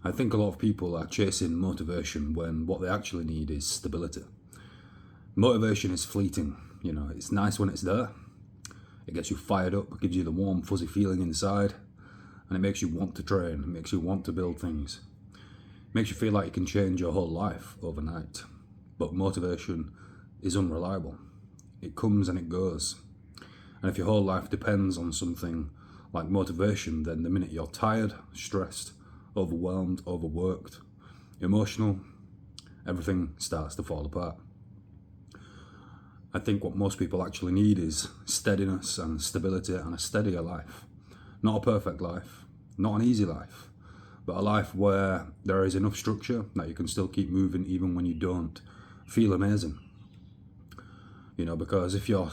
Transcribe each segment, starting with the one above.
I think a lot of people are chasing motivation when what they actually need is stability. Motivation is fleeting, it's nice when it's there. It gets you fired up, gives you the warm, fuzzy feeling inside, and it makes you want to train, it makes you want to build things. It makes you feel like you can change your whole life overnight. But motivation is unreliable. It comes and it goes. And if your whole life depends on something like motivation, then the minute you're tired, stressed, overwhelmed, overworked, emotional, everything starts to fall apart. I think what most people actually need is steadiness and stability and a steadier life. Not a perfect life, not an easy life, but a life where there is enough structure that you can still keep moving even when you don't feel amazing. Because if your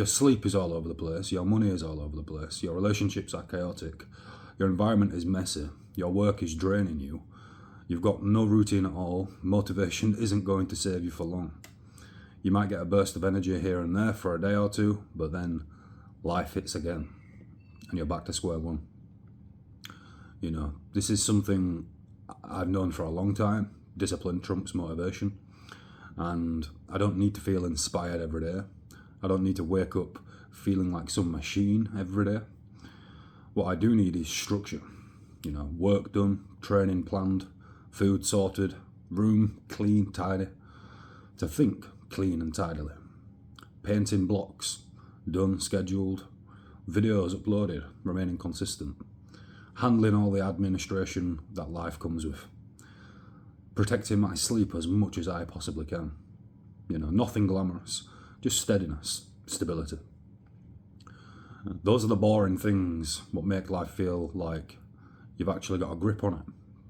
sleep is all over the place, your money is all over the place, your relationships are chaotic, your environment is messy, your work is draining you, you've got no routine at all, motivation isn't going to save you for long. You might get a burst of energy here and there for a day or two, but then life hits again and you're back to square one. This is something I've known for a long time. Discipline trumps motivation. And I don't need to feel inspired every day. I don't need to wake up feeling like some machine every day. What I do need is structure. Work done, training planned, food sorted, room clean, tidy. To think clean and tidily. Painting blocks, done, scheduled. Videos uploaded, remaining consistent. Handling all the administration that life comes with. Protecting my sleep as much as I possibly can. Nothing glamorous, just steadiness, stability. Those are the boring things, what make life feel like you've actually got a grip on it,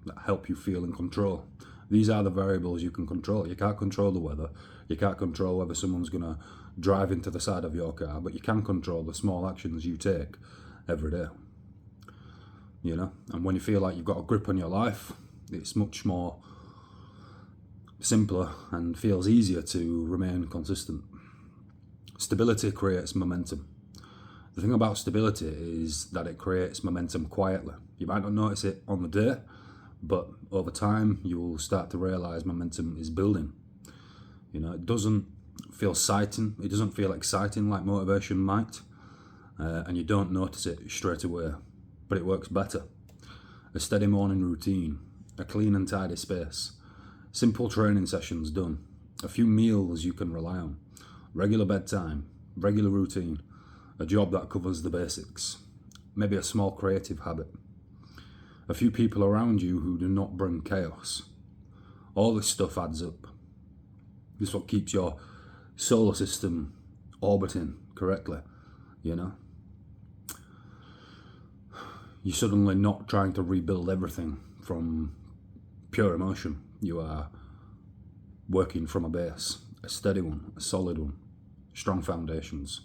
that help you feel in control. These are the variables you can control. You can't control the weather. You can't control whether someone's going to drive into the side of your car, but you can control the small actions you take every day. And when you feel like you've got a grip on your life, it's much more simpler and feels easier to remain consistent. Stability creates momentum. The thing about stability is that it creates momentum quietly. You might not notice it on the day, but over time you will start to realize momentum is building. It doesn't feel exciting like motivation might, and you don't notice it straight away, but it works better. A steady morning routine, a clean and tidy space, simple training sessions done, a few meals you can rely on, regular bedtime, regular routine, a job that covers the basics, maybe a small creative habit, a few people around you who do not bring chaos. All this stuff adds up. This is what keeps your solar system orbiting correctly, You're suddenly not trying to rebuild everything from pure emotion. You are working from a base, a steady one, a solid one, strong foundations.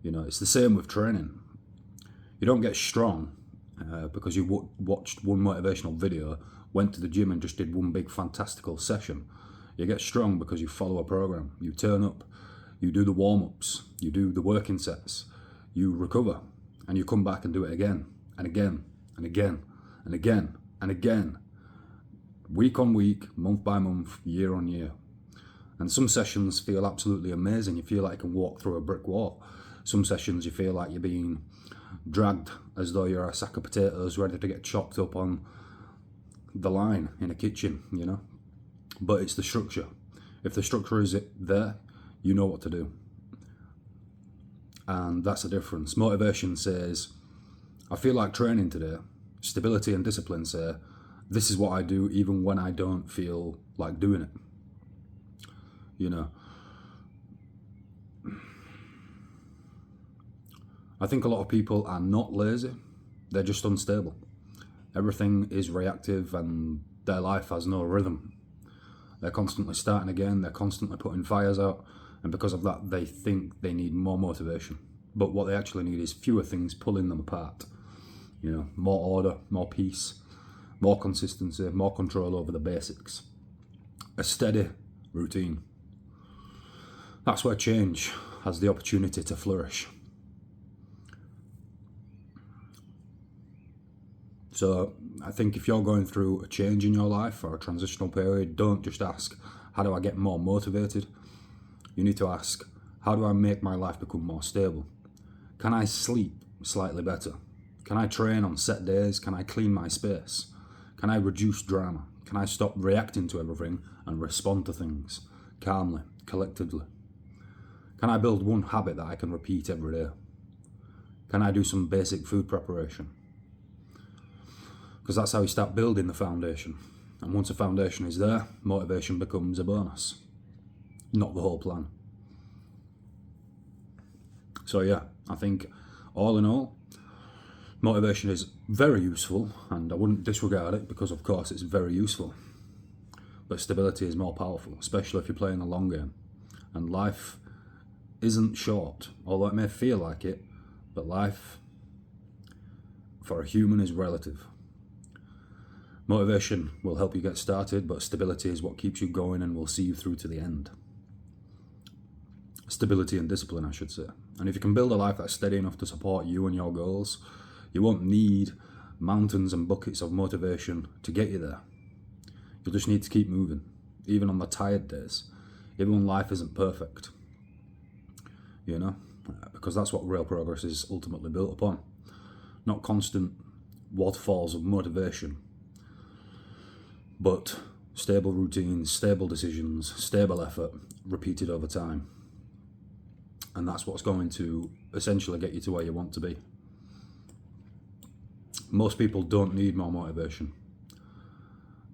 It's the same with training. You don't get strong because you watched one motivational video, went to the gym and just did one big fantastical session. You get strong because you follow a program. You turn up, you do the warm-ups, you do the working sets, you recover, and you come back and do it again, and again, and again, and again, and again. Week on week, month by month, year on year. And some sessions feel absolutely amazing. You feel like you can walk through a brick wall. Some sessions you feel like you're being dragged as though you're a sack of potatoes ready to get chopped up on the line in a kitchen, But it's the structure. If the structure is there, you know what to do. And that's the difference. Motivation says, I feel like training today. Stability and discipline say, this is what I do even when I don't feel like doing it. I think a lot of people are not lazy, they're just unstable. Everything is reactive and their life has no rhythm. They're constantly starting again, they're constantly putting fires out, and because of that they think they need more motivation. But what they actually need is fewer things pulling them apart. More order, more peace, more consistency, more control over the basics. A steady routine. That's where change has the opportunity to flourish. So I think if you're going through a change in your life or a transitional period, don't just ask, how do I get more motivated? You need to ask, how do I make my life become more stable? Can I sleep slightly better? Can I train on set days? Can I clean my space? Can I reduce drama? Can I stop reacting to everything and respond to things calmly, collectively? Can I build one habit that I can repeat every day? Can I do some basic food preparation? Because that's how you start building the foundation. And once a foundation is there, motivation becomes a bonus, not the whole plan. So yeah, I think all in all, motivation is very useful, and I wouldn't disregard it because of course it's very useful. But stability is more powerful, especially if you're playing a long game. And life isn't short, although it may feel like it, but life for a human is relative. Motivation will help you get started, but stability is what keeps you going and will see you through to the end. Stability and discipline, I should say. And if you can build a life that's steady enough to support you and your goals, you won't need mountains and buckets of motivation to get you there. You'll just need to keep moving, even on the tired days, even when life isn't perfect. You know, because that's what real progress is ultimately built upon. Not constant waterfalls of motivation, but stable routines, stable decisions, stable effort, repeated over time. And that's what's going to essentially get you to where you want to be. Most people don't need more motivation.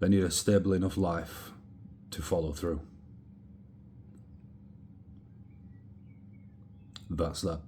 They need a stable enough life to follow through. That's that.